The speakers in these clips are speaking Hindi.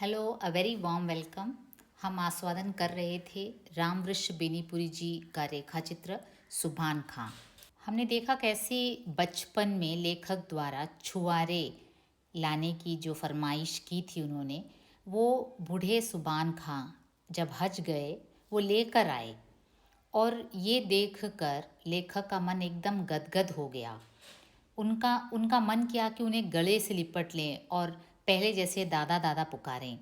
Hello, a very warm welcome. हम आस्वादन कर रहे थे रामवृक्ष बेनीपुरी जी का रेखा चित्र सुभान खां। हमने देखा कैसे बचपन में लेखक द्वारा छुआरे लाने की जो फरमाइश की थी उन्होंने, वो बूढ़े सुभान खां जब हज गए वो लेकर आए। और ये देखकर लेखक का मन एकदम गदगद हो गया। उनका उनका मन किया कि उन्हें गले से लिपट लें और पहले जैसे दादा दादा पुकारें।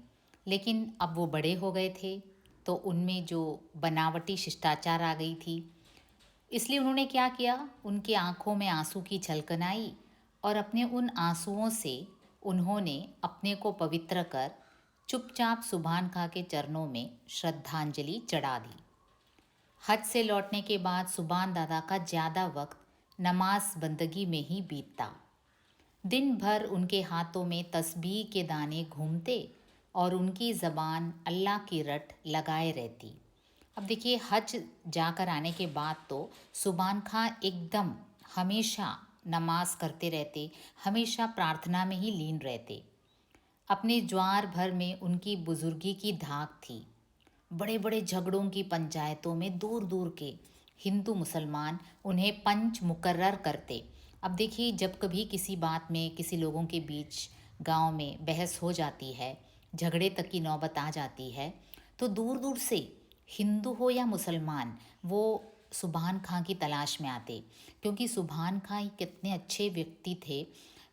लेकिन अब वो बड़े हो गए थे, तो उनमें जो बनावटी शिष्टाचार आ गई थी। इसलिए उन्होंने क्या किया, उनकी आंखों में आंसू की छलकन आई और अपने उन आंसुओं से उन्होंने अपने को पवित्र कर चुपचाप सुभान खां के चरणों में श्रद्धांजलि चढ़ा दी। हज से लौटने के बाद सुभान दादा का ज़्यादा वक्त नमाज बंदगी में ही बीतता। दिन भर उनके हाथों में तस्बीह के दाने घूमते और उनकी ज़बान अल्लाह की रट लगाए रहती। अब देखिए, हज जाकर आने के बाद तो सुभान खां एकदम हमेशा नमाज करते रहते, हमेशा प्रार्थना में ही लीन रहते। अपने ज्वार भर में उनकी बुजुर्गी की धाक थी। बड़े बड़े झगड़ों की पंचायतों में दूर दूर के हिंदू मुसलमान उन्हें पंच मुकर्रर करते। अब देखिए, जब कभी किसी बात में किसी लोगों के बीच गांव में बहस हो जाती है, झगड़े तक की नौबत आ जाती है, तो दूर दूर से हिंदू हो या मुसलमान वो सुभान खां की तलाश में आते। क्योंकि सुभान खां कितने अच्छे व्यक्ति थे,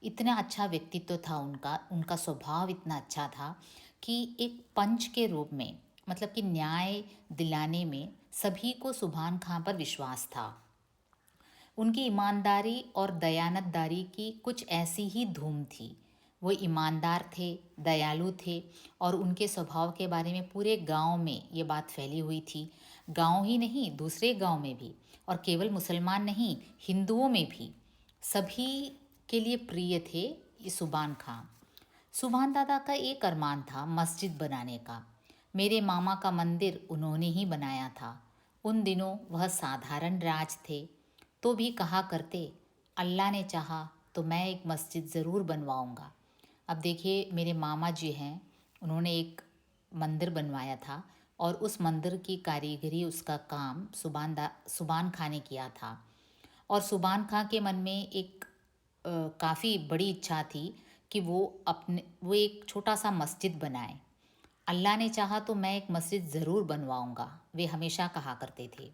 इतना अच्छा व्यक्तित्व था उनका, उनका स्वभाव इतना अच्छा था कि एक पंच के रूप में, मतलब कि न्याय दिलाने में सभी को सुभान खां पर विश्वास था। उनकी ईमानदारी और दयानतदारी की कुछ ऐसी ही धूम थी। वो ईमानदार थे, दयालु थे और उनके स्वभाव के बारे में पूरे गांव में ये बात फैली हुई थी। गांव ही नहीं, दूसरे गांव में भी, और केवल मुसलमान नहीं, हिंदुओं में भी सभी के लिए प्रिय थे ये सुभान खां। सुभान दादा का एक अरमान था मस्जिद बनाने का। मेरे मामा का मंदिर उन्होंने ही बनाया था। उन दिनों वह साधारण राज थे, तो भी कहा करते, अल्लाह ने चाहा तो मैं एक मस्जिद ज़रूर बनवाऊंगा। अब देखिए, मेरे मामा जी हैं, उन्होंने एक मंदिर बनवाया था और उस मंदिर की कारीगरी, उसका काम सुभान खां ने किया था। और सुभान खां के मन में एक काफ़ी बड़ी इच्छा थी कि वो एक छोटा सा मस्जिद बनाए। अल्लाह ने चाहा तो मैं एक मस्जिद ज़रूर बनवाऊंगा, वे हमेशा कहा करते थे।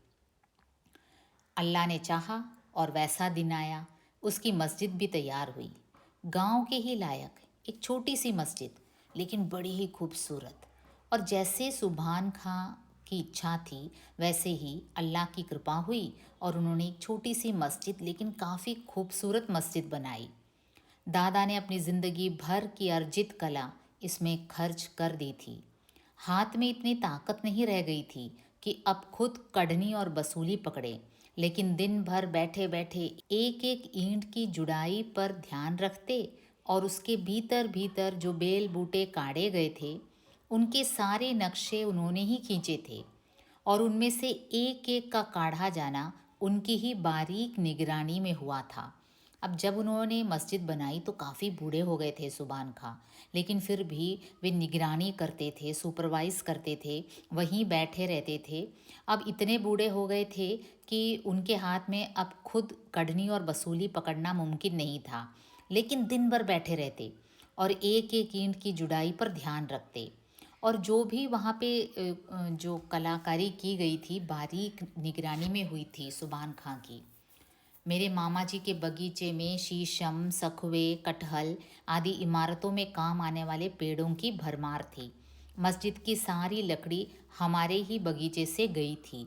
अल्लाह ने चाहा और वैसा दिन आया, उसकी मस्जिद भी तैयार हुई। गांव के ही लायक एक छोटी सी मस्जिद, लेकिन बड़ी ही खूबसूरत। और जैसे सुभान खां की इच्छा थी, वैसे ही अल्लाह की कृपा हुई और उन्होंने एक छोटी सी मस्जिद, लेकिन काफ़ी खूबसूरत मस्जिद बनाई। दादा ने अपनी ज़िंदगी भर की अर्जित कला इसमें खर्च कर दी थी। हाथ में इतनी ताकत नहीं रह गई थी कि अब खुद कढ़नी और बसूली पकड़े, लेकिन दिन भर बैठे बैठे एक एक ईंट की जुड़ाई पर ध्यान रखते और उसके भीतर भीतर जो बेल बूटे काढ़े गए थे, उनके सारे नक्शे उन्होंने ही खींचे थे और उनमें से एक एक का काढ़ा जाना उनकी ही बारीक निगरानी में हुआ था। अब जब उन्होंने मस्जिद बनाई तो काफ़ी बूढ़े हो गए थे सुभान खां, लेकिन फिर भी वे निगरानी करते थे, सुपरवाइज करते थे, वहीं बैठे रहते थे। अब इतने बूढ़े हो गए थे कि उनके हाथ में अब खुद कढ़नी और बसूली पकड़ना मुमकिन नहीं था, लेकिन दिन भर बैठे रहते और एक एक ईंट की जुड़ाई पर ध्यान रखते। और जो भी वहाँ पे जो कलाकारी की गई थी, बारीक निगरानी में हुई थी सुभान खां की। मेरे मामा जी के बगीचे में शीशम, सखुए, कटहल आदि इमारतों में काम आने वाले पेड़ों की भरमार थी। मस्जिद की सारी लकड़ी हमारे ही बगीचे से गई थी।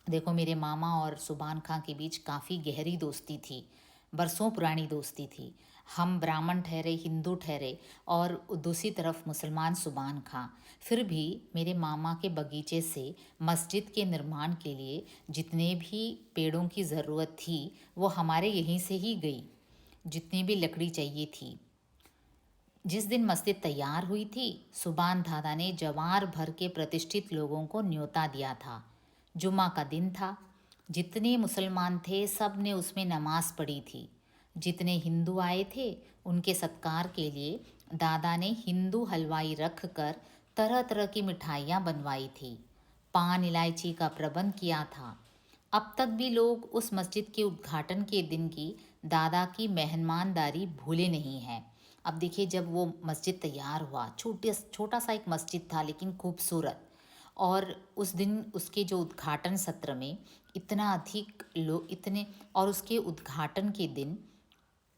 देखो, मेरे मामा और सुभान खां के बीच काफ़ी गहरी दोस्ती थी, बरसों पुरानी दोस्ती थी। हम ब्राह्मण ठहरे, हिंदू ठहरे और दूसरी तरफ मुसलमान सुभान खां। फिर भी मेरे मामा के बगीचे से मस्जिद के निर्माण के लिए जितने भी पेड़ों की ज़रूरत थी वो हमारे यहीं से ही गई, जितनी भी लकड़ी चाहिए थी। जिस दिन मस्जिद तैयार हुई थी, सुभान दादा ने जवार भर के प्रतिष्ठित लोगों को न्योता दिया था। जुम्मा का दिन था। जितने मुसलमान थे सब ने उसमें नमाज पढ़ी थी। जितने हिंदू आए थे उनके सत्कार के लिए दादा ने हिंदू हलवाई रख कर तरह तरह की मिठाइयाँ बनवाई थी, पान इलायची का प्रबंध किया था। अब तक भी लोग उस मस्जिद के उद्घाटन के दिन की दादा की मेहमानदारी भूले नहीं हैं। अब देखिए, जब वो मस्जिद तैयार हुआ, छोटा सा एक मस्जिद था लेकिन खूबसूरत, और उस दिन उसके जो उद्घाटन सत्र में इतना अधिक लोग, इतने, और उसके उद्घाटन के दिन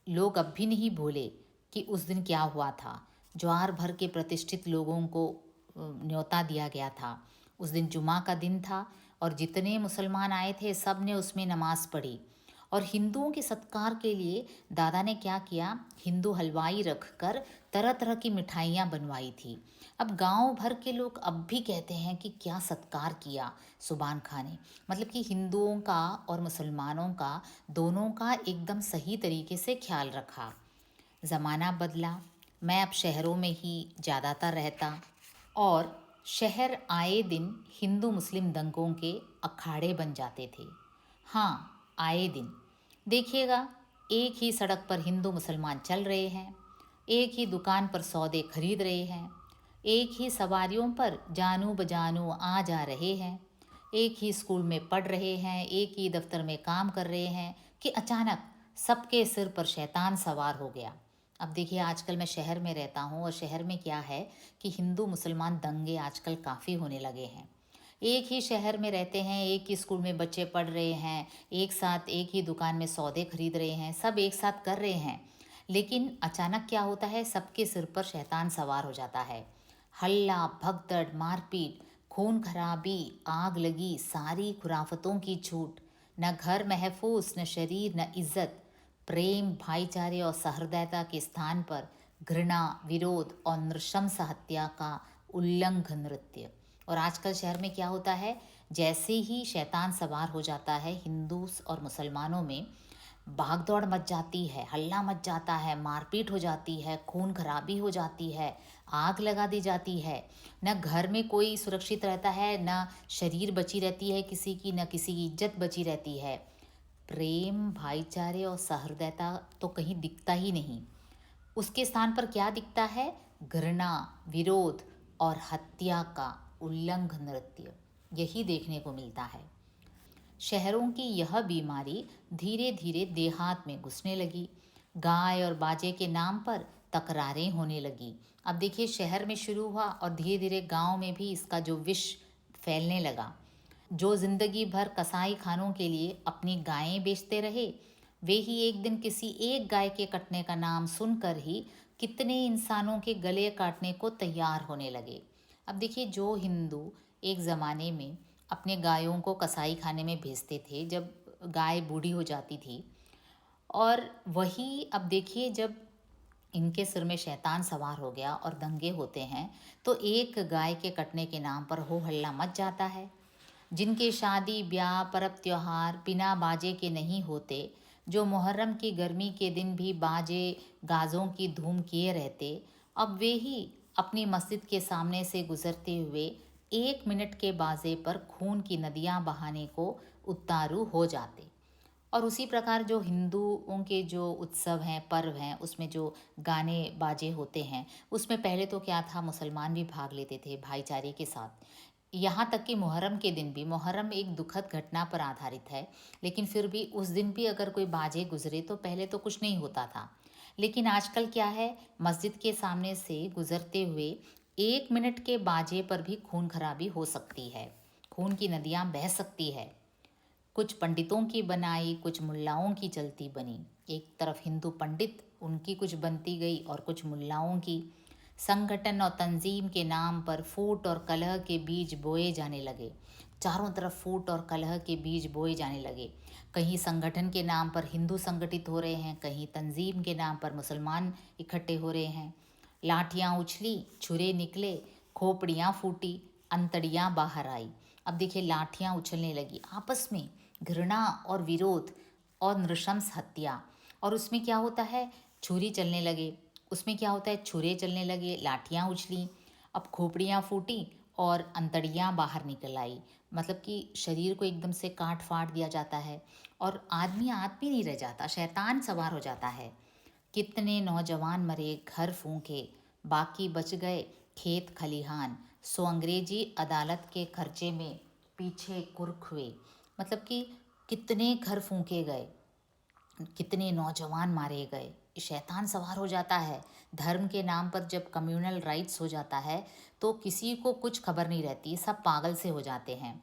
लोग अब भी नहीं भूले कि उस दिन क्या हुआ था। ज्वार भर के प्रतिष्ठित लोगों को न्योता दिया गया था। उस दिन जुमा का दिन था और जितने मुसलमान आए थे सब ने उसमें नमाज पढ़ी। और हिंदुओं के सत्कार के लिए दादा ने क्या किया, हिंदू हलवाई रखकर तरह तरह की मिठाइयाँ बनवाई थी। अब गांव भर के लोग अब भी कहते हैं कि क्या सत्कार किया सुभान खां ने। मतलब कि हिंदुओं का और मुसलमानों का, दोनों का एकदम सही तरीके से ख्याल रखा। ज़माना बदला, मैं अब शहरों में ही ज़्यादातर रहता, और शहर आए दिन हिंदू मुस्लिम दंगों के अखाड़े बन जाते थे। हाँ, आए दिन देखिएगा, एक ही सड़क पर हिंदू मुसलमान चल रहे हैं, एक ही दुकान पर सौदे खरीद रहे हैं, एक ही सवारियों पर जानू बजानू आ जा रहे हैं, एक ही स्कूल में पढ़ रहे हैं, एक ही दफ्तर में काम कर रहे हैं, कि अचानक सबके सिर पर शैतान सवार हो गया। अब देखिए, आजकल मैं शहर में रहता हूँ और शहर में क्या है कि हिंदू मुसलमान दंगे आजकल काफ़ी होने लगे हैं। एक ही शहर में रहते हैं, एक ही स्कूल में बच्चे पढ़ रहे हैं, एक साथ एक ही दुकान में सौदे खरीद रहे हैं, सब एक साथ कर रहे हैं, लेकिन अचानक क्या होता है, सबके सिर पर शैतान सवार हो जाता है। हल्ला भगदड़, मारपीट, खून खराबी, आग लगी, सारी खुराफतों की छूट, न घर महफूज, न शरीर, न इज्जत। प्रेम, भाईचारे और सहृदयता के स्थान पर घृणा, विरोध और नृशंस हत्या का उल्लंघन नृत्य। और आजकल शहर में क्या होता है, जैसे ही शैतान सवार हो जाता है, हिंदू और मुसलमानों में भागदौड़ मच जाती है, हल्ला मच जाता है, मारपीट हो जाती है, खून खराबी हो जाती है, आग लगा दी जाती है। न घर में कोई सुरक्षित रहता है, न शरीर बची रहती है किसी की, न किसी की इज्जत बची रहती है। प्रेम, भाईचारे और सहृदयता तो कहीं दिखता ही नहीं। उसके स्थान पर क्या दिखता है, घृणा, विरोध और हत्या का उल्लंघन नृत्य। यही देखने को मिलता है। शहरों की यह बीमारी धीरे धीरे देहात में घुसने लगी। गाय और बाजे के नाम पर तकरारें होने लगी। अब देखिए, शहर में शुरू हुआ और धीरे धीरे गांव में भी इसका जो विष फैलने लगा। जो जिंदगी भर कसाई खानों के लिए अपनी गायें बेचते रहे, वे ही एक दिन किसी एक गाय के कटने का नाम सुनकर ही कितने इंसानों के गले काटने को तैयार होने लगे। अब देखिए, जो हिंदू एक ज़माने में अपने गायों को कसाई खाने में भेजते थे जब गाय बूढ़ी हो जाती थी, और वही अब देखिए, जब इनके सिर में शैतान सवार हो गया और दंगे होते हैं, तो एक गाय के कटने के नाम पर हो हल्ला मच जाता है। जिनके शादी ब्याह परब त्योहार बिना बाजे के नहीं होते, जो मुहर्रम की गर्मी के दिन भी बाजे गाजों की धूम किए रहते, अब वे ही अपनी मस्जिद के सामने से गुजरते हुए 1 मिनट के बाजे पर खून की नदियां बहाने को उतारू हो जाते। और उसी प्रकार जो हिंदुओं के जो उत्सव हैं, पर्व हैं, उसमें जो गाने बाजे होते हैं, उसमें पहले तो क्या था, मुसलमान भी भाग लेते थे भाईचारे के साथ। यहाँ तक कि मुहर्रम के दिन भी, मुहर्रम एक दुखद घटना पर आधारित है, लेकिन फिर भी उस दिन भी अगर कोई बाजे गुजरे तो पहले तो कुछ नहीं होता था। लेकिन आजकल क्या है, मस्जिद के सामने से गुजरते हुए 1 मिनट के बाजे पर भी खून खराबी हो सकती है, खून की नदियाँ बह सकती है। कुछ पंडितों की बनाई, कुछ मुल्लाओं की चलती बनी। एक तरफ हिंदू पंडित, उनकी कुछ बनती गई, और कुछ मुल्लाओं की। संगठन और तंजीम के नाम पर फूट और कलह के बीज बोए जाने लगे। चारों तरफ फूट और कलह के बीज बोए जाने लगे। कहीं संगठन के नाम पर हिंदू संगठित हो रहे हैं, कहीं तंजीम के नाम पर मुसलमान इकट्ठे हो रहे हैं। लाठियाँ उछली, छुरे निकले, खोपड़ियाँ फूटी, अंतड़ियाँ बाहर आई। अब देखिए, लाठियाँ उछलने लगी, आपस में घृणा और विरोध और नृशंस हत्या। और उसमें क्या होता है, छुरी चलने लगे, उसमें क्या होता है, छुरे चलने लगे, लाठियाँ उछली, अब खोपड़ियाँ फूटी और अंतड़ियाँ बाहर निकल आई। मतलब कि शरीर को एकदम से काट फाड़ दिया जाता है और आदमी आदमी नहीं रह जाता, शैतान सवार हो जाता है। कितने नौजवान मरे, घर फूंके, बाकी बच गए खेत खलिहान, सो अंग्रेजी अदालत के खर्चे में पीछे कुर्क हुए। मतलब कि कितने घर फूंके गए, कितने नौजवान मारे गए। शैतान सवार हो जाता है। धर्म के नाम पर जब कम्युनल राइट्स हो जाता है तो किसी को कुछ खबर नहीं रहती, सब पागल से हो जाते हैं।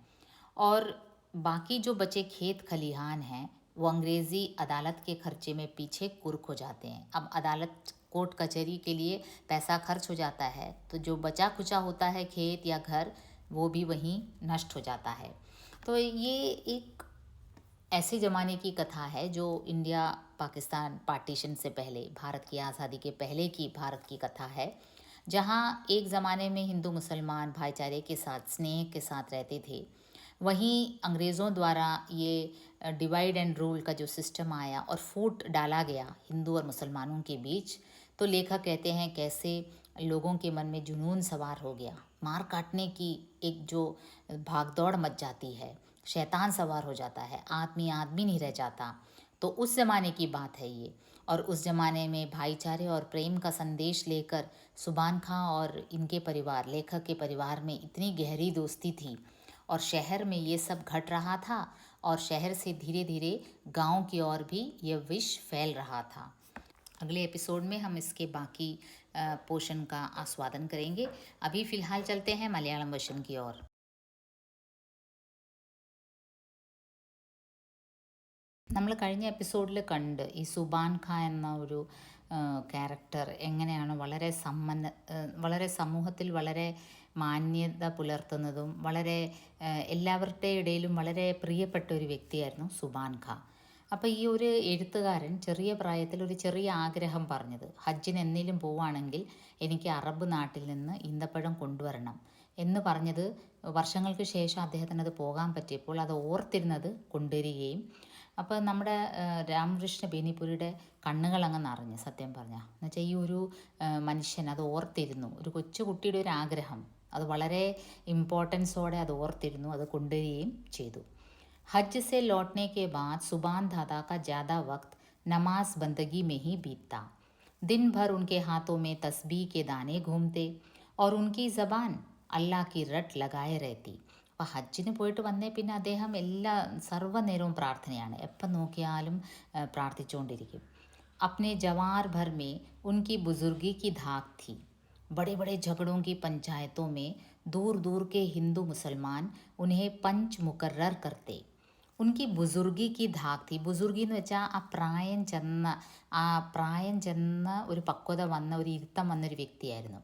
और बाकी जो बचे खेत खलिहान हैं वो अंग्रेज़ी अदालत के खर्चे में पीछे कुर्क हो जाते हैं। अब अदालत कोर्ट कचहरी के लिए पैसा खर्च हो जाता है तो जो बचा खुचा होता है खेत या घर वो भी वहीं नष्ट हो जाता है। तो ये एक ऐसे ज़माने की कथा है जो इंडिया पाकिस्तान पार्टीशन से पहले, भारत की आज़ादी के पहले की भारत की कथा है, जहाँ एक ज़माने में हिंदू मुसलमान भाईचारे के साथ स्नेह के साथ रहते थे। वहीं अंग्रेज़ों द्वारा ये डिवाइड एंड रूल का जो सिस्टम आया और फूट डाला गया हिंदू और मुसलमानों के बीच, तो लेखक कहते हैं कैसे लोगों के मन में जुनून सवार हो गया, मार काटने की एक जो भागदौड़ मच जाती है, शैतान सवार हो जाता है, आदमी आदमी नहीं रह जाता। तो उस ज़माने की बात है ये। और उस ज़माने में भाईचारे और प्रेम का संदेश लेकर सुभान खां और इनके परिवार, लेखक के परिवार में इतनी गहरी दोस्ती थी और शहर में ये सब घट रहा था और शहर से धीरे धीरे गांव की ओर भी ये विष फैल रहा था। अगले एपिसोड में हम इसके बाकी पोर्शन का आस्वादन करेंगे। अभी फ़िलहाल चलते हैं मलयालम वर्शन की ओर। നമ്മൾ കഴിഞ്ഞ എപ്പിസോഡിൽ കണ്ട് ഈ സുബാൻ ഖാൻ എന്ന ഒരു ക്യാരക്ടർ എങ്ങനെയാണ് വളരെ സമൂഹത്തിൽ വളരെ മാന്യത പുലർത്തുന്നതും വളരെ എല്ലാവരുടെ ഇടയിലും വളരെ പ്രിയപ്പെട്ട ഒരു വ്യക്തിയായിരുന്നു സുബാൻ ഖാൻ. അപ്പോൾ ഈ ഒരു എഴുത്തുകാരൻ ചെറിയ പ്രായത്തിൽ ഒരു ചെറിയ ആഗ്രഹം പറഞ്ഞത്, ഹജ്ജിന് എന്നേലും പോവുകയാണെങ്കിൽ എനിക്ക് അറബ് നാട്ടിൽ നിന്ന് ഈന്തപ്പഴം കൊണ്ടുവരണം എന്ന് പറഞ്ഞത് വർഷങ്ങൾക്ക് ശേഷം അദ്ദേഹത്തിന് അത് പോകാൻ പറ്റിയപ്പോൾ അത് ഓർത്തിരുന്നത് കൊണ്ടുവരികയും, അപ്പോൾ നമ്മുടെ രാമകൃഷ്ണ ബേനിപുരിയുടെ കണ്ണുകൾ അങ്ങ് നിറഞ്ഞു സത്യം പറഞ്ഞാൽ. എന്നുവെച്ചാൽ ഈ ഒരു മനുഷ്യൻ അത് ഓർത്തിരുന്നു, ഒരു കൊച്ചു കുട്ടിയുടെ ഒരു ആഗ്രഹം അത് വളരെ ഇമ്പോർട്ടൻസോടെ അത് ഓർത്തിരുന്നു, അത് കൊണ്ടുവരികയും ചെയ്തു. हज से लौटने के बाद सुबान दादा का ज़्यादा वक्त नमाज बंदगी में ही बीतता. दिन भर उनके हाथों में तस्बीह के दाने घूमते और उनकी ज़बान अल्लाह की रट लगाए रहती. അപ്പോൾ ഹജ്ജിന് പോയിട്ട് വന്നേ പിന്നെ അദ്ദേഹം സർവ്വനേരവും പ്രാർത്ഥനയാണ്, എപ്പം നോക്കിയാലും പ്രാർത്ഥിച്ചുകൊണ്ടിരിക്കും. अपने जवार भर में उनकी बुजुर्गी की धाक थी. बड़े बड़े झगड़ों की पंचायतों में दूर दूर के हिंदू मुसलमान उन्हें पंच मुकर्रर करते. ഉൻകി ബുസുർഗി കി ധാക് തീ. ബുസുർഗി എന്ന് വെച്ചാൽ ആ പ്രായം ചെന്ന ഒരു പക്വത വന്ന ഒരു ഇരുത്തം വന്നൊരു വ്യക്തിയായിരുന്നു.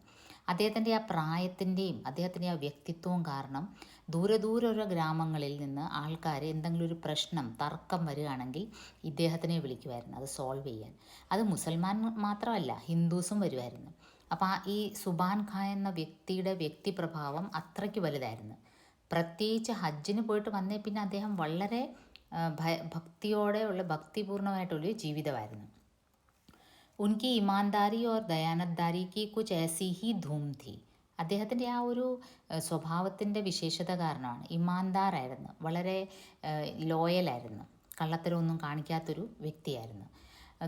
അദ്ദേഹത്തിൻ്റെ ആ പ്രായത്തിൻ്റെയും അദ്ദേഹത്തിൻ്റെ ആ വ്യക്തിത്വവും കാരണം ദൂരെ ദൂരെ ഗ്രാമങ്ങളിൽ നിന്ന് ആൾക്കാർ എന്തെങ്കിലും ഒരു പ്രശ്നം തർക്കം വരികയാണെങ്കിൽ ഇദ്ദേഹത്തിനെ വിളിക്കുമായിരുന്നു അത് സോൾവ് ചെയ്യാൻ. അത് മുസൽമാൻ മാത്രമല്ല, ഹിന്ദുസും വരുമായിരുന്നു. അപ്പോൾ ഈ സുബാൻ ഖാൻ എന്ന വ്യക്തിയുടെ വ്യക്തിപ്രഭാവം അത്രയ്ക്ക് വലുതായിരുന്നു. പ്രത്യേകിച്ച് ഹജ്ജിന് പോയിട്ട് വന്നേ പിന്നെ അദ്ദേഹം വളരെ ഭക്തിപൂർണമായിട്ടുള്ളൊരു ജീവിതമായിരുന്നു. ഉൻകി ഇമാൻദാരി ഓർ ദയാനദ്ദാരി കി കുച്ച് ऐसी ही धूम थी. അദ്ദേഹത്തിൻ്റെ ആ ഒരു സ്വഭാവത്തിൻ്റെ വിശേഷത കാരണമാണ്. ഇമാൻദാറായിരുന്നു, വളരെ ലോയലായിരുന്നു, കള്ളത്തരമൊന്നും കാണിക്കാത്തൊരു വ്യക്തിയായിരുന്നു,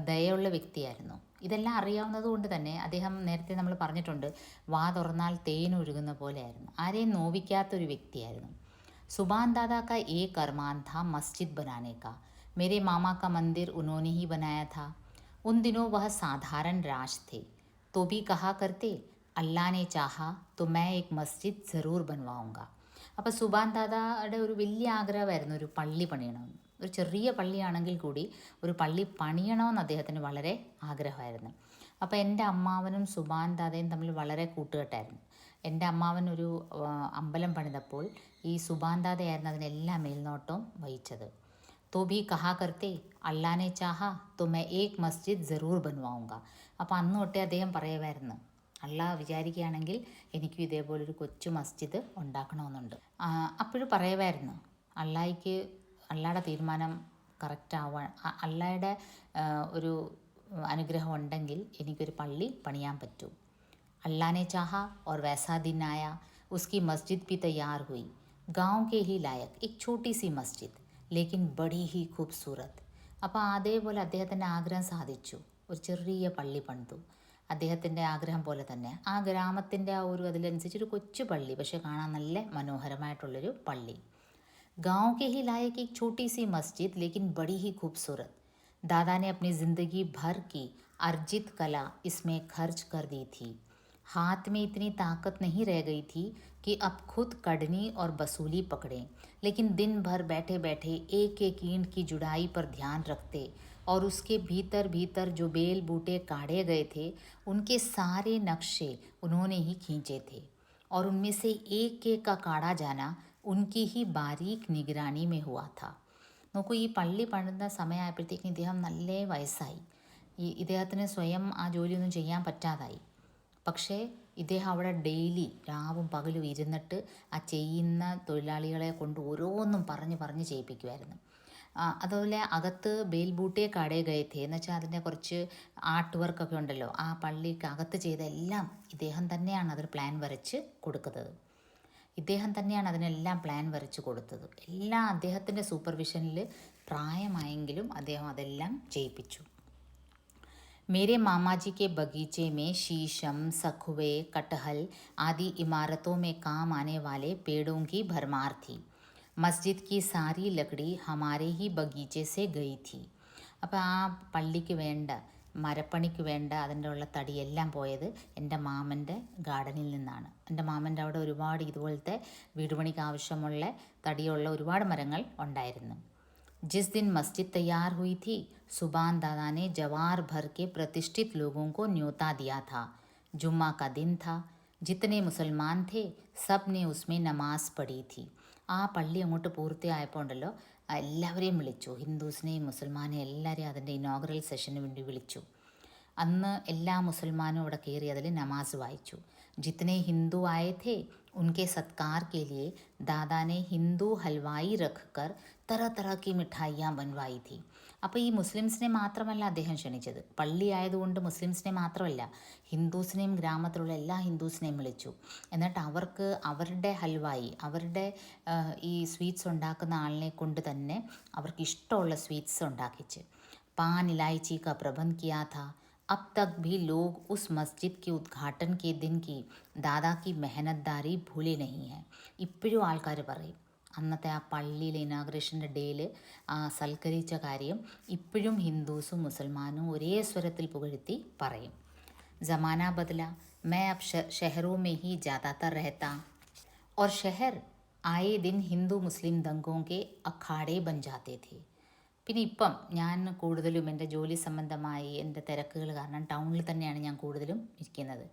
ദയുള്ള വ്യക്തിയായിരുന്നു. ഇതെല്ലാം അറിയാവുന്നത് കൊണ്ട് തന്നെ അദ്ദേഹം, നേരത്തെ നമ്മൾ പറഞ്ഞിട്ടുണ്ട്, വാ തുറന്നാൽ തേൻ ഒഴുകുന്ന പോലെയായിരുന്നു, ആരെയും നോവിക്കാത്തൊരു വ്യക്തിയായിരുന്നു. सुबान दादा का एक अरमान था मस्जिद बनाने का. मेरे मामा का मंदिर उन्होंने ही बनाया था. उन दिनों वह साधारण राज थे, तो भी कहा करते अल्लाह ने चाहा तो मैं एक मस्जिद ज़रूर बनवाऊँगा. അപ്പോൾ സുബാൻ ദാദയുടെ ഒരു വലിയ ആഗ്രഹമായിരുന്നു ഒരു പള്ളി പണിയണമെന്ന്. ഒരു ചെറിയ പള്ളിയാണെങ്കിൽ കൂടി ഒരു പള്ളി പണിയണമെന്ന് അദ്ദേഹത്തിന് വളരെ ആഗ്രഹമായിരുന്നു. അപ്പോൾ എൻ്റെ അമ്മാവനും സുബാൻ ദാദയും തമ്മിൽ വളരെ കൂട്ടുകെട്ടായിരുന്നു. എൻ്റെ അമ്മാവൻ ഒരു അമ്പലം പണിതപ്പോൾ ഈ സുബാൻ ദാദയായിരുന്നു അതിനെല്ലാം മേൽനോട്ടം വഹിച്ചത്. तो भी कहा करते अल्लाह ने चाहा तो मैं एक मस्जिद ज़रूर बनवाऊँगा. അപ്പോൾ അന്ന് തൊട്ടേ അദ്ദേഹം പറയുമായിരുന്നു, അള്ളാഹ് വിചാരിക്കുകയാണെങ്കിൽ എനിക്കും ഇതേപോലൊരു കൊച്ചു മസ്ജിദ് ഉണ്ടാക്കണമെന്നുണ്ട്. അപ്പോഴും പറയുമായിരുന്നു, അള്ളാഹയുടെ തീരുമാനം കറക്റ്റ് ആവാൻ, അള്ളാഹയുടെ ഒരു അനുഗ്രഹം ഉണ്ടെങ്കിൽ എനിക്കൊരു പള്ളി പണിയാൻ പറ്റൂ. अल्लाह ने चाहा और वैसा दिन आया. उसकी मस्जिद भी तैयार हुई. गांव के ही लायक एक छोटी सी मस्जिद, लेकिन बड़ी ही खूबसूरत. അപ്പോൾ അതേപോലെ അദ്ദേഹത്തിൻ്റെ ആഗ്രഹം സാധിച്ചു, ഒരു ചെറിയ പള്ളി പണിതു. അദ്ദേഹത്തിൻ്റെ ആഗ്രഹം പോലെ തന്നെ ആ ഗ്രാമത്തിൻ്റെ ആ ഒരു അതിലനുസരിച്ചൊരു കൊച്ചു പള്ളി, പക്ഷെ കാണാൻ നല്ല മനോഹരമായിട്ടുള്ളൊരു പള്ളി. गांव के ही लायक एक छोटी सी मस्जिद, लेकिन बड़ी ही खूबसूरत. दादा ने अपनी ज़िंदगी भर की अर्जित कला इसमें खर्च कर दी थी. हाथ में इतनी ताकत नहीं रह गई थी कि अब खुद कड़नी और बसूली पकड़ें, लेकिन दिन भर बैठे बैठे एक एक ईंट की जुड़ाई पर ध्यान रखते और उसके भीतर भीतर जो बेल बूटे काढ़े गए थे उनके सारे नक्शे उन्होंने ही खींचे थे, और उनमें से एक एक का काढ़ा जाना ഉൻകി ഹി ബാരീഖ് നിഗരാണി മേ ഹുവാ ഥാ. നോക്കൂ, ഈ പള്ളി പണിത സമയമായപ്പോഴത്തേക്കും ഇദ്ദേഹം നല്ല വയസ്സായി. ഇദ്ദേഹത്തിന് സ്വയം ആ ജോലിയൊന്നും ചെയ്യാൻ പറ്റാതായി. പക്ഷേ ഇദ്ദേഹം അവിടെ ഡെയിലി രാവും പകലും ഇരുന്നിട്ട് ആ ചെയ്യുന്ന തൊഴിലാളികളെ കൊണ്ട് ഓരോന്നും പറഞ്ഞ് ചെയ്യിപ്പിക്കുമായിരുന്നു. അതുപോലെ അകത്ത് ബേൽബൂട്ടെ കാടേ ഗയത്തെ എന്ന് വെച്ചാൽ അതിൻ്റെ കുറച്ച് ആർട്ട് വർക്കൊക്കെ ഉണ്ടല്ലോ, ആ പള്ളിക്ക് അകത്ത് ചെയ്ത എല്ലാം ഇദ്ദേഹം തന്നെയാണ് അതിൽ പ്ലാൻ വരച്ച് കൊടുക്കുന്നത്. ഇദ്ദേഹം തന്നെയാണ് അതിനെല്ലാം പ്ലാൻ വരച്ച് കൊടുത്തത്. എല്ലാം അദ്ദേഹത്തിൻ്റെ സൂപ്പർവിഷനിൽ പ്രായമായെങ്കിലും അദ്ദേഹം അതെല്ലാം ചെയ്യിപ്പിച്ചു. मेरे मामा जी के बगीचे में शीशम, सखुए, कटहल आदि इमारतों में काम आने वाले पेड़ों की भरमार थी. मस्जिद की सारी लकड़ी हमारे ही बगीचे से गई थी. അപ്പോൾ ആ പള്ളിക്ക് വേണ്ട മരപ്പണിക്ക് വേണ്ട അതിൻ്റെ ഉള്ള തടിയെല്ലാം പോയത് എൻ്റെ മാമൻ്റെ ഗാർഡനിൽ നിന്നാണ്. എൻ്റെ മാമൻ്റെ അവിടെ ഒരുപാട് ഇതുപോലത്തെ വീടുപണിക്ക് ആവശ്യമുള്ള തടിയുള്ള ഒരുപാട് മരങ്ങൾ ഉണ്ടായിരുന്നു. जिस दिन मस्जिद तैयार हुई थी, सुबान दादा ने जवार भर के प्रतिष्ठित लोगों को न्योता दिया था. जुम्मा का दिन था. जितने मुसलमान थे सब ने उसमें नमाज पढ़ी थी. ആ പള്ളി അങ്ങോട്ട് പൂർത്തിയായപ്പോൾ ഉണ്ടല്ലോ, എല്ലാവരെയും വിളിച്ചു. ഹിന്ദുസിനെയും മുസൽമാനെയും എല്ലാവരെയും അതിൻ്റെ ഇനോഗ്രൽ സെഷന് വേണ്ടി വിളിച്ചു. അന്ന് എല്ലാ മുസൽമാനും അവിടെ കയറി അതിൽ നമാസ് വായിച്ചു. ജിത്തനെ ഹിന്ദു ആയേ थे उनके सत्कार के लिए दादा ने हिंदू हलवाई रखकर तरह तरह की मिठाइयाँ बनवाई थी. അപ്പോൾ ഈ മുസ്ലിംസിനെ മാത്രമല്ല അദ്ദേഹം ക്ഷണിച്ചത്. പള്ളി ആയതുകൊണ്ട് മുസ്ലിംസിനെ മാത്രമല്ല, ഹിന്ദുസിനെയും ഗ്രാമത്തിലുള്ള എല്ലാ ഹിന്ദുസിനെയും വിളിച്ചു. എന്നിട്ട് അവർക്ക് അവരുടെ ഹൽവായി, അവരുടെ ഈ സ്വീറ്റ്സ് ഉണ്ടാക്കുന്ന ആളിനെ കൊണ്ട് തന്നെ അവർക്ക് ഇഷ്ടമുള്ള സ്വീറ്റ്സ് ഉണ്ടാക്കിച്ച്. പാൻ ഇലായിച്ചി കാ പ്രബന്ധ കിയാ था. अब तक भी लोग उस मस्जिद के उद्घाटन के दिन की दादा की मेहनतदारी भूले नहीं है. ഇപ്പോഴും ആൾക്കാർ പറയും അന്നത്തെ ആ പള്ളിയിലെ ഇനാഗ്രേഷൻ്റെ ഡേയിൽ ആ സൽക്കരിച്ച കാര്യം ഇപ്പോഴും ഹിന്ദുസും മുസൽമാനും ഒരേ സ്വരത്തിൽ പുകഴ്ത്തി പറയും. ज़माना बदला. मैं अब शहरों में ही ज़्यादातर रहता और शहर आए दिन हिंदू मुस्लिम दंगों के अखाड़े बन जाते थे. പിന്നെ ഇപ്പം ഞാൻ കൂടുതലും എൻ്റെ ജോലി സംബന്ധമായി എൻ്റെ തിരക്കുകൾ കാരണം ടൗണിൽ തന്നെയാണ് ഞാൻ കൂടുതലും ഇരിക്കുന്നത്.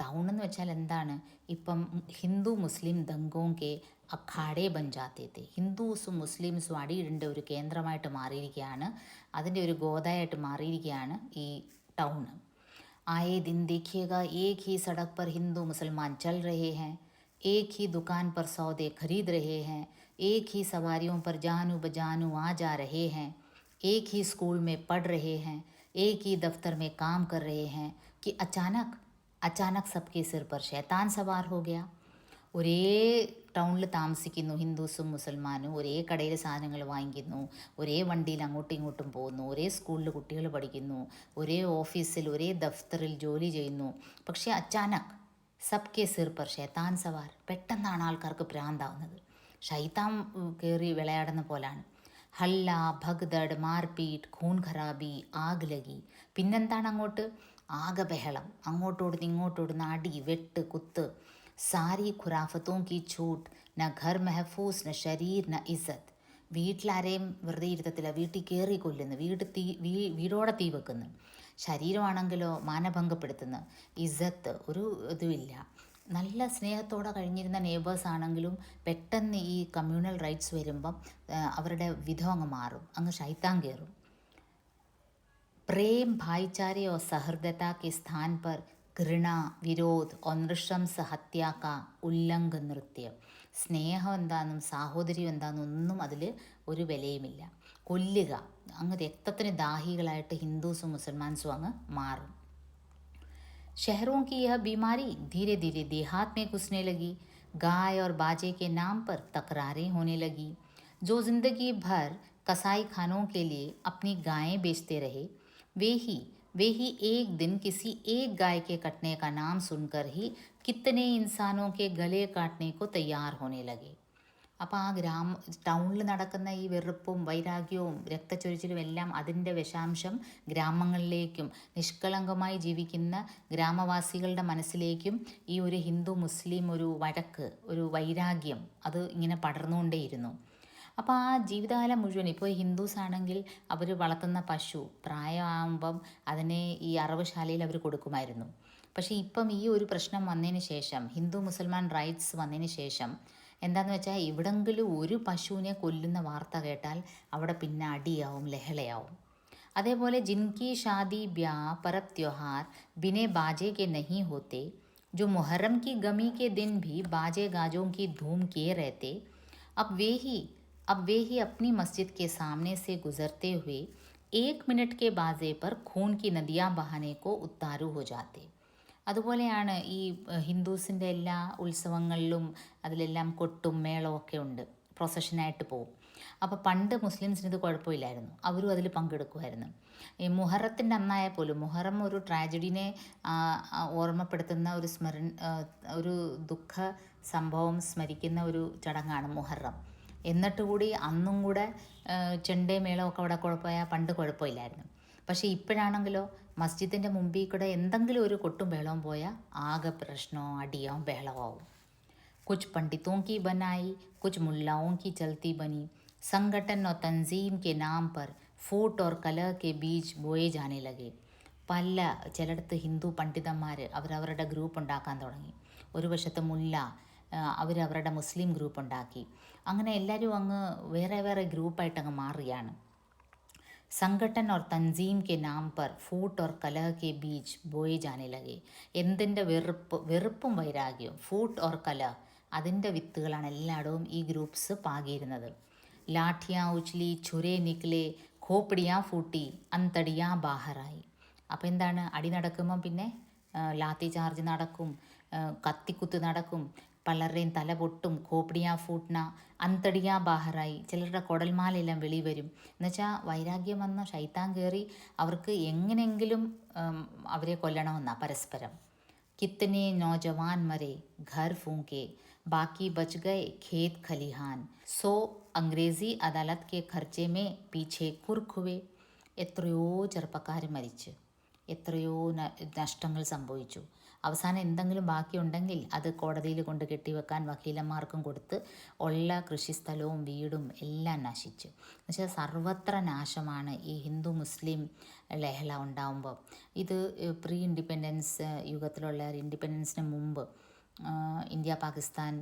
ടൗൺ എന്ന് വെച്ചാൽ എന്താണ്, ഇപ്പം ഹിന്ദു മുസ്ലിം ദംഗോങ്കെ അഖാഡെ ബഞ്ചാത്തേത്തെ, ഹിന്ദുസും മുസ്ലിംസും അടിയിടേണ്ട ഒരു കേന്ദ്രമായിട്ട് മാറിയിരിക്കുകയാണ്, അതിൻ്റെ ഒരു ഗോതയായിട്ട് മാറിയിരിക്കുകയാണ് ഈ ടൗൺ. ആയേ ദിൻ देखिएगा एक ही सड़क पर हिंदू मुसलमान चल रहे हैं, एक ही दुकान पर सौदे खरीद रहे हैं, एक ही सवारियों पर जानू बजानू आ जा रहे हैं, एक ही स्कूल में पढ़ रहे हैं, एक ही दफ्तर में काम कर रहे हैं कि अचानक सबके सिर पर शैतान सवार हो गया. ഒരേ ടൗണിൽ താമസിക്കുന്നു ഹിന്ദുസും മുസൽമാനും, ഒരേ കടയിൽ സാധനങ്ങൾ വാങ്ങിക്കുന്നു, ഒരേ വണ്ടിയിൽ അങ്ങോട്ടും ഇങ്ങോട്ടും പോകുന്നു, ഒരേ സ്കൂളിൽ കുട്ടികൾ പഠിക്കുന്നു, ഒരേ ഓഫീസിൽ ഒരേ ദഫ്തറിൽ ജോലി ചെയ്യുന്നു. പക്ഷേ അച്ചാനക് സബ്കെ സിർ പർ ഷൈത്താൻ സവാർ, പെട്ടെന്നാണ് ആൾക്കാർക്ക് ഭ്രാന്താവുന്നത്. ഷൈത്താൻ കയറി വിളയാടുന്ന പോലാണ്. ഹല്ല, ഭഗ്ദഡ്, മാർപീറ്റ്, ഖൂൻ ഖറാബി, ആഗ് ലഗി. പിന്നെന്താണ് അങ്ങോട്ട്? ആകെ ബഹളം, അങ്ങോട്ടോടുന്ന് ഇങ്ങോട്ടോടുന്ന് അടി, വെട്ട്, കുത്ത്. സാരി ഖുറാഫത്തോं की छूट. न घर महफूस, न शरीर, न इज्जत. വീട്ടിലാരെയും വെറുതെ ഇരുത്തത്തില്ല, വീട്ടിൽ കയറി കൊല്ലുന്നു, വീടോടെ തീ വെക്കുന്നു. ശരീരമാണെങ്കിലോ മാനഭംഗപ്പെടുത്തുന്നു. ഇസ്സത്ത് ഒരു ഇതുമില്ല. നല്ല സ്നേഹത്തോടെ കഴിഞ്ഞിരുന്ന നെയ്ബേഴ്സ് ആണെങ്കിലും പെട്ടെന്ന് ഈ കമ്മ്യൂണൽ റൈറ്റ്സ് വരുമ്പം അവരുടെ വിധം അങ്ങ് മാറും, അങ്ങ് ശൈത്താൻ കയറും. प्रेम, भाईचारे और सहृदयता के स्थान पर घृणा, विरोध और नृशंस हत्या का ഉല്ലംഘ നൃത്യം. സ്നേഹം എന്താണെന്നും സാഹോദര്യം എന്താണെന്നും ഒന്നും അതിൽ ഒരു വിലയുമില്ല. കൊല്ലുക, അങ്ങ് രക്തത്തിന് ദാഹികളായിട്ട് ഹിന്ദുസും മുസൽമാൻസും അങ്ങ് മാറും. शहरों की यह बीमारी धीरे धीरे देहात में घुसने लगी. गाय और बाजे के नाम पर तकरारें होने लगी. जो जिंदगी भर कसाई खानों के लिए अपनी गायें बेचते रहे, वे ही वे ही एक दिन किसी एक गाय के कटने का नाम सुनकर ही कितने इंसानों के गले काटने को तैयार होने लगे. അപ്പോൾ ആ ടൗണിൽ നടക്കുന്ന ഈ വെറുപ്പും വൈരാഗ്യവും രക്തച്ചൊരിച്ചിലും എല്ലാം അതിൻ്റെ വിഷാംശം ഗ്രാമങ്ങളിലേക്കും നിഷ്കളങ്കമായി ജീവിക്കുന്ന ഗ്രാമവാസികളുടെ മനസ്സിലേക്കും ഈ ഒരു ഹിന്ദു മുസ്ലിം ഒരു വഴക്ക്, ഒരു വൈരാഗ്യം അത് ഇങ്ങനെ പടർന്നുകൊണ്ടേയിരുന്നു. അപ്പോൾ ആ ജീവിതകാലം മുഴുവൻ ഇപ്പോൾ ഹിന്ദുസ് ആണെങ്കിൽ അവർ വളർത്തുന്ന പശു പ്രായമാകുമ്പം അതിനെ ഈ അറവുശാലയിൽ അവർ കൊടുക്കുമായിരുന്നു. പക്ഷേ ഇപ്പം ഈ ഒരു പ്രശ്നം വന്നതിന് ശേഷം, ഹിന്ദു മുസൽമാൻ റൈറ്റ്സ് വന്നതിന് ശേഷം എന്താണെന്ന് വെച്ചാൽ എവിടെങ്കിലും ഒരു പശുവിനെ കൊല്ലുന്ന വാർത്ത കേട്ടാൽ അവിടെ പിന്നെ അടിയാവും, ലഹളയാവും. അതേപോലെ ജിൻകി ഷാദി ബ്യാ परब त्योहार बिने बाजे के नहीं होते, जो मुहर्रम की गमी के दिन भी बाजे गाजों की धूम किए रहते, अब वे ही अपनी मस्जिद के सामने से गुजरते हुए 1 मिनट के बाजे पर खून की नदियाँ बहाने को उतारू हो जाते. അതുപോലെയാണ് ഈ ഹിന്ദൂസിൻ്റെ എല്ലാ ഉത്സവങ്ങളിലും അതിലെല്ലാം കൊട്ടും മേളവും ഒക്കെ ഉണ്ട്, പ്രൊസഷനായിട്ട് പോവും. അപ്പോൾ പണ്ട് മുസ്ലിംസിന് ഇത് കുഴപ്പമില്ലായിരുന്നു, അവരും അതിൽ പങ്കെടുക്കുമായിരുന്നു. ഈ മുഹറത്തിൻ്റെ അന്നായാൽ പോലും, മുഹറം ഒരു ട്രാജഡിനെ ഓർമ്മപ്പെടുത്തുന്ന ഒരു ദുഃഖ സംഭവം സ്മരിക്കുന്ന ഒരു ചടങ്ങാണ് മുഹറം. എന്നിട്ട് കൂടി അന്നും കൂടെ ചെണ്ടേ മേളമൊക്കെ അവിടെ കുഴപ്പമായ പണ്ട് കുഴപ്പമില്ലായിരുന്നു. പക്ഷേ ഇപ്പോഴാണെങ്കിലോ മസ്ജിദിൻ്റെ മുമ്പിൽ കൂടെ എന്തെങ്കിലും ഒരു കൊട്ടും ബഹളവും പോയാൽ ആകെ പ്രശ്നവും അടിയാവും ബഹളമാവും. कुछ पंडितों की बनाई, कुछ मुल्लाओं की चलती बनी, संगठन और तंजीम के नाम पर फूट और कलह के बीज बोए जाने लगे. ചിലയിടത്ത് ഹിന്ദു പണ്ഡിതന്മാർ അവരവരുടെ ഗ്രൂപ്പ് ഉണ്ടാക്കാൻ തുടങ്ങി. ഒരു വശത്ത് മുല്ല, അവരവരുടെ മുസ്ലിം ഗ്രൂപ്പ് ഉണ്ടാക്കി. അങ്ങനെ എല്ലാവരും അങ്ങ് വേറെ വേറെ ഗ്രൂപ്പായിട്ട് അങ്ങ് മാറുകയാണ്. സംഘടൻ और തൻസീം के नाम पर फूट और कलह के बीज बोए जाने लगे. എന്തിൻ്റെ വെറുപ്പും വൈരാഗ്യവും, ഫൂട്ട് ഓർ കലഹ്, അതിൻ്റെ വിത്തുകളാണ് എല്ലായിടവും ഈ ഗ്രൂപ്പ്സ് പാകിയിരുന്നത്. ലാഠിയാ ഉച്ച്ലി, ഛുരേ നിക്ലെ, ഖോപ്പടിയാ ഫൂട്ടി, അന്തടിയാ ബാഹറായി. അപ്പോൾ എന്താണ്, അടി നടക്കുമ്പം പിന്നെ ലാത്തി ചാർജ് നടക്കും, കത്തിക്കുത്ത് നടക്കും, പലരുടെയും തല പൊട്ടും, ഖോപ്പടിയാ ഫൂട്ട്ന, അന്തടിയാ ബാഹറായി, ചിലരുടെ കുടൽമാലെല്ലാം വെളി വരും. എന്നുവെച്ചാൽ വൈരാഗ്യം വന്ന ശൈത്താൻ കയറി അവർക്ക് എങ്ങനെയെങ്കിലും അവരെ കൊല്ലണമെന്നാണ് പരസ്പരം. കിത്തനെ നോജവാൻ മരെ ഘർ ഫൂക്കെ, ബാക്കി ബച്ച് ഗയെ ഖേത് ഖലിഹാൻ, സോ അംഗ്രേസി അദാലത്ത് കെ ഖർച്ചെ മേ പീछे കുർഖ് ഹുവേ. എത്രയോ ചെറുപ്പക്കാർ മരിച്ചു, എത്രയോ നഷ്ടങ്ങൾ സംഭവിച്ചു. അവസാനം എന്തെങ്കിലും ബാക്കിയുണ്ടെങ്കിൽ അത് കോടതിയിൽ കൊണ്ട് കെട്ടിവെക്കാൻ വക്കീലന്മാർക്കും കൊടുത്ത് ഉള്ള കൃഷിസ്ഥലവും വീടും എല്ലാം നശിച്ചു. എന്നുവെച്ചാൽ സർവത്ര നാശമാണ് ഈ ഹിന്ദു മുസ്ലിം ലഹള ഉണ്ടാകുമ്പോൾ. ഇത് പ്രീ ഇൻഡിപെൻഡൻസ് യുഗത്തിലുള്ള ഇൻഡിപെൻഡൻസിന് മുമ്പ്, ഇന്ത്യ പാകിസ്ഥാൻ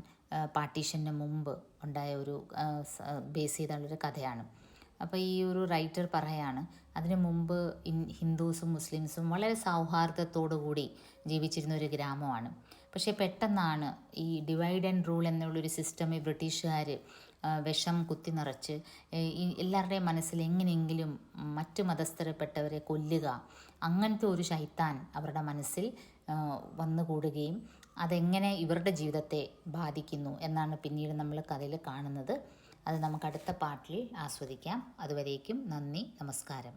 പാർട്ടീഷന് മുമ്പ് ഉണ്ടായ ഒരു ബേസ് ചെയ്തുള്ളൊരു കഥയാണ്. അപ്പോൾ ഈ ഒരു റൈറ്റർ പറയാണ്, അതിനു മുമ്പ് ഹിന്ദുസും മുസ്ലിംസും വളരെ സൗഹാർദ്ദത്തോടു കൂടി ജീവിച്ചിരുന്ന ഒരു ഗ്രാമമാണ്. പക്ഷേ പെട്ടെന്നാണ് ഈ ഡിവൈഡ് ആൻഡ് റൂൾ എന്നുള്ളൊരു സിസ്റ്റം ഈ ബ്രിട്ടീഷുകാർ വിഷം കുത്തി നിറച്ച് എല്ലാവരുടെയും മനസ്സിൽ എങ്ങനെയെങ്കിലും മറ്റു മതസ്ഥരപ്പെട്ടവരെ കൊല്ലുക, അങ്ങനത്തെ ഒരു ശൈത്താൻ അവരുടെ മനസ്സിൽ വന്നുകൂടുകയും അതെങ്ങനെ ഇവരുടെ ജീവിതത്തെ ബാധിക്കുന്നു എന്നാണ് പിന്നീട് നമ്മൾ കഥയിൽ കാണുന്നത്. അത് നമുക്ക് അടുത്ത പാർട്ടിൽ ആസ്വദിക്കാം. അതുവരേക്കും നന്ദി, നമസ്കാരം.